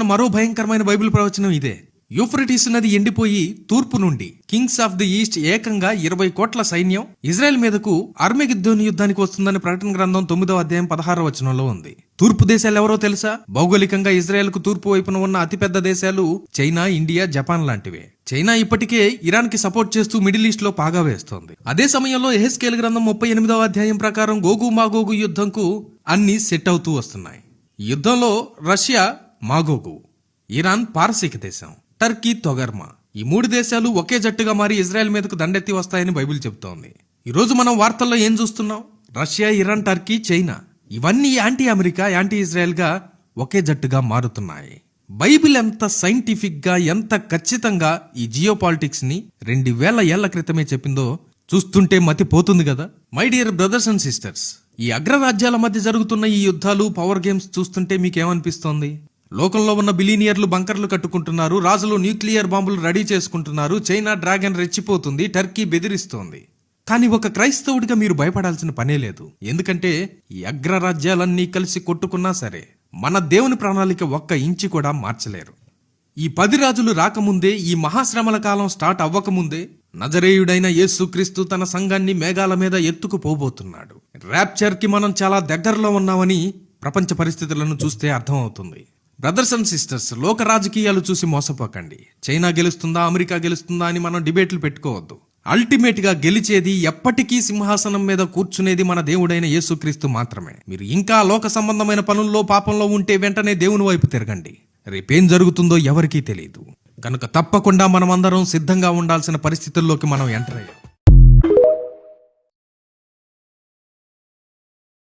మరో భయంకరమైన బైబిల్ ప్రవచనం ఇదే. యూఫ్రటీస్ నది ఎండిపోయి తూర్పు నుండి కింగ్స్ ఆఫ్ ది ఈస్ట్ ఏకంగా 20 కోట్ల సైన్యం ఇజ్రాయెల్ మీదకు అర్మగెద్దోను యుద్ధానికి వస్తుందని ప్రకటన గ్రంథం 9వ అధ్యాయం 16వ వచనంలో ఉంది. తూర్పు దేశాలు ఎవరో తెలుసా? భౌగోళికంగా ఇజ్రాయెల్ కు తూర్పు వైపున ఉన్న అతిపెద్ద దేశాలు చైనా, ఇండియా, జపాన్ లాంటివే. చైనా ఇప్పటికే ఇరాన్ కి సపోర్ట్ చేస్తూ మిడిల్ ఈస్ట్ లో పాగా వేస్తోంది. అదే సమయంలో యెహెజ్కేలు గ్రంథం 38వ అధ్యాయం ప్రకారం గోగు మాగోగు యుద్ధంకు అన్ని సెట్ అవుతూ వస్తున్నాయి. యుద్ధంలో రష్యా మాగోగు, ఇరాన్ పారసీక దేశం, టర్కీ తొగర్మా, ఈ 3 దేశాలు ఒకే జట్టుగా మారి ఇజ్రాయెల్ మీదకు దండెత్తి వస్తాయని బైబిల్ చెబుతోంది. ఈ రోజు మనం వార్తల్లో ఏం చూస్తున్నాం? రష్యా, ఇరాన్, టర్కీ, చైనా ఇవన్నీ యాంటీ అమెరికా, యాంటీ ఇజ్రాయెల్ గా ఒకే జట్టుగా మారుతున్నాయి. బైబిల్ ఎంత సైంటిఫిక్ గా, ఎంత ఖచ్చితంగా ఈ జియో పాలిటిక్స్ ని 2000 ఏళ్ల క్రితమే చెప్పిందో చూస్తుంటే మతి పోతుంది కదా. My dear brothers and sisters, ఈ అగ్రరాజ్యాల మధ్య జరుగుతున్న ఈ యుద్ధాలు, పవర్ గేమ్స్ చూస్తుంటే మీకేమనిపిస్తోంది? లోకంలో ఉన్న బిలీనియర్లు బంకర్లు కట్టుకుంటున్నారు, రాజులు న్యూక్లియర్ బాంబులు రెడీ చేసుకుంటున్నారు, చైనా డ్రాగన్ రెచ్చిపోతుంది, టర్కీ బెదిరిస్తోంది. కానీ ఒక క్రైస్తవుడిగా మీరు భయపడాల్సిన పనే లేదు. ఎందుకంటే ఈ అగ్రరాజ్యాలన్నీ కలిసి కొట్టుకున్నా సరే మన దేవుని ప్రణాళిక ఒక్క ఇంచి కూడా మార్చలేరు. ఈ 10 రాజులు రాకముందే, ఈ మహాశ్రమల కాలం స్టార్ట్ అవ్వకముందే నజరేయుడైన యేసుక్రీస్తు తన సంఘాన్ని మేఘాల మీద ఎత్తుకుపోబోతున్నాడు. ర్యాప్చర్ కి మనం చాలా దగ్గరలో ఉన్నామని ప్రపంచ పరిస్థితులను చూస్తే అర్థమవుతుంది. బ్రదర్స్ అండ్ సిస్టర్స్, లోక రాజకీయాలు చూసి మోసపోకండి. చైనా గెలుస్తుందా, అమెరికా గెలుస్తుందా అని మనం డిబేట్లు పెట్టుకోవద్దు. అల్టిమేట్ గా గెలిచేది, ఎప్పటికీ సింహాసనం మీద కూర్చునేది మన దేవుడైన యేసుక్రీస్తు మాత్రమే. మీరు ఇంకా లోక సంబంధమైన పనుల్లో, పాపంలో ఉంటే వెంటనే దేవుని వైపు తిరగండి. రేపేం జరుగుతుందో ఎవరికీ తెలియదు. కనుక తప్పకుండా మనమందరం సిద్ధంగా ఉండాల్సిన పరిస్థితుల్లోకి మనం ఎంటర్ అయ్యాం.